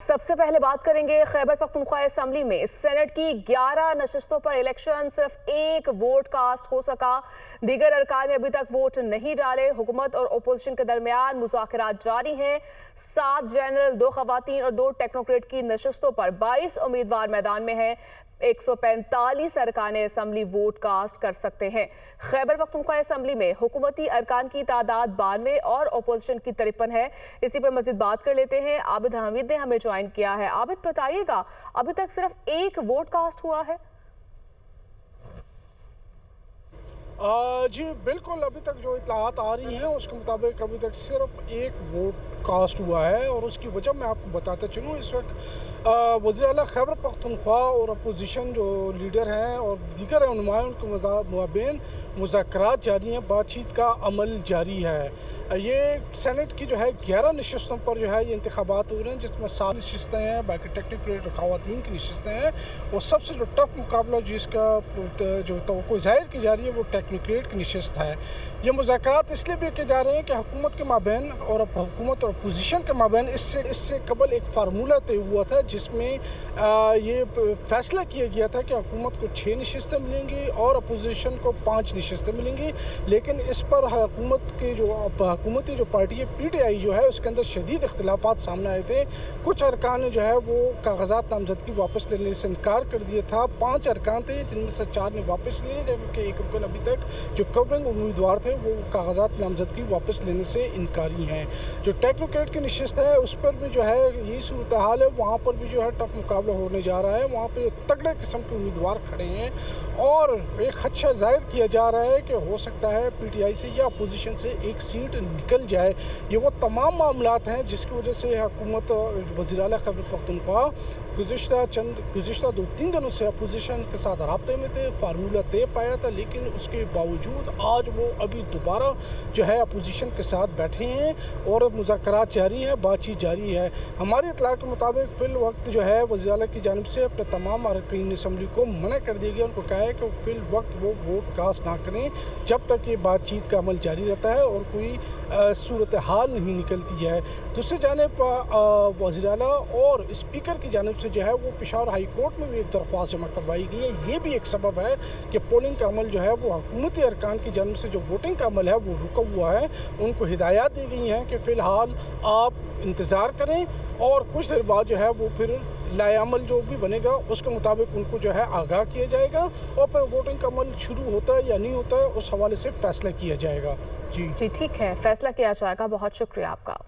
सबसे पहले बात करेंगे खैबर पख्तूनख्वा असेंबली में सेनेट की 11 नशिस्तों पर इलेक्शन सिर्फ एक वोट कास्ट हो सका। दीगर अरकान ने अभी तक वोट नहीं डाले। हुकूमत और अपोजिशन के दरमियान मुज़ाकरात जारी हैं। 7 जनरल, 2 खवातीन और 2 टेक्नोक्रेट की नशिस्तों पर 22 उम्मीदवार मैदान में हैं। 145 अरकान असेंबली वोट कास्ट कर सकते हैं। खैबर पख्तूनख्वा असेंबली में हुकूमती अरकान की तादाद 92 और अपोजिशन की 53 है। इसी पर मजीद बात कर लेते हैं। आबिद हमीद ने हमें ज्वाइन किया है। आबिद, बताइएगा, अभी तक सिर्फ एक वोट कास्ट हुआ है? जी बिल्कुल, अभी तक जो इत्तलात आ रही हैं उसके मुताबिक अभी तक सिर्फ एक वोट कास्ट हुआ है और उसकी वजह मैं आपको बताता चलूँ। इस वक्त वज़ीर आला खैबर पख्तूनख्वा और अपोजिशन जो लीडर हैं और दीगर रहनुमाओं के माबैन मुज़ाकरात जारी हैं, बातचीत का अमल जारी है। ये सेनेट की जो है 11 नशिस्तों पर जो है ये इंतखाबात हो रहे हैं, जिसमें 7 नशिस्तें हैं, बाकी टेक्नोक्रेट और खवातीन की नशिस्तें हैं। और सबसे जो टफ मुकाबला जिसका जो तवक्को ज़ाहिर की जा रही है वो टेक्नोक्रेट की नशिस्त है। ये मुज़ाकरात इसलिए भी किए जा रहे हैं कि हुकूमत के माबैन और हुकूमत और अपोजिशन के माबैन इससे कबल एक फार्मूला तय हुआ था जिसमें ये फैसला किया गया था कि हुकूमत को 6 नशिस्तें मिलेंगी और अपोजिशन को 5 नशिस्तें मिलेंगी। लेकिन इस पर हुकूमती जो पार्टी है PTI जो है उसके अंदर शदीद इख्तिलाफात सामने आए थे। कुछ अरकान ने जो है वो कागजात नामजदगी वापस लेने से इनकार कर दिया था। 5 अरकान थे जिनमें से 4 ने वापस लिए, जबकि एक रुकन अभी तक जो कवरिंग उम्मीदवार थे वो कागजात नामजदगी वापस लेने से इनकारी हैं। जो टेक्नोक्रेट की नशिस्त है उस पर भी जो है यही सूरत हाल है। वहाँ पर भी जो है टफ मुकाबला होने जा रहा है। वहाँ पर तगड़े किस्म के उम्मीदवार खड़े हैं और एक खदशा जाहिर किया जा रहा है कि हो सकता है PTI से या अपोजिशन से एक सीट निकल जाए। ये वो तमाम मामलात हैं जिसकी वजह से हुकूमत वज़ीर आला खैबर पख्तूनख्वा गुज़िश्ता 2-3 दिनों से अपोजिशन के साथ राब्ते में थे, फार्मूला तय पाया था, लेकिन उसके बावजूद आज वो अभी दोबारा जो है अपोजिशन के साथ बैठे हैं और मुज़ाकरात जारी है, बातचीत जारी है। हमारी इत्तला के मुताबिक फ़िल वक्त जो है वज़ीर आला की जानिब से अपने तमाम अरकान असेंबली को मना कर दिया गया। उनको कहा है कि फ़िल वक्त वो वोट कास्ट ना करें जब तक ये बातचीत का अमल जारी रहता है और कोई सूरत हाल नहीं निकलती है। दूसरी जानिब वज़ीर आला और स्पीकर की जानिब से जो है वो पेशावर हाई कोर्ट में भी एक दरख्वास्त जमा करवाई गई है। ये भी एक सबब है कि पोलिंग का अमल जो है वो हुकूमती अरकान की जानिब से जो वोटिंग का अमल है वो रुका हुआ है। उनको हिदायत दी गई हैं कि फ़िलहाल आप इंतज़ार करें और कुछ देर बाद जो है वो फिर लाएअमल जो भी बनेगा उसके मुताबिक उनको जो है आगाह किया जाएगा और फिर वोटिंग का अमल शुरू होता है या नहीं होता है उस हवाले से फ़ैसला किया जाएगा। जी ठीक है, फैसला किया जाएगा। बहुत शुक्रिया आपका।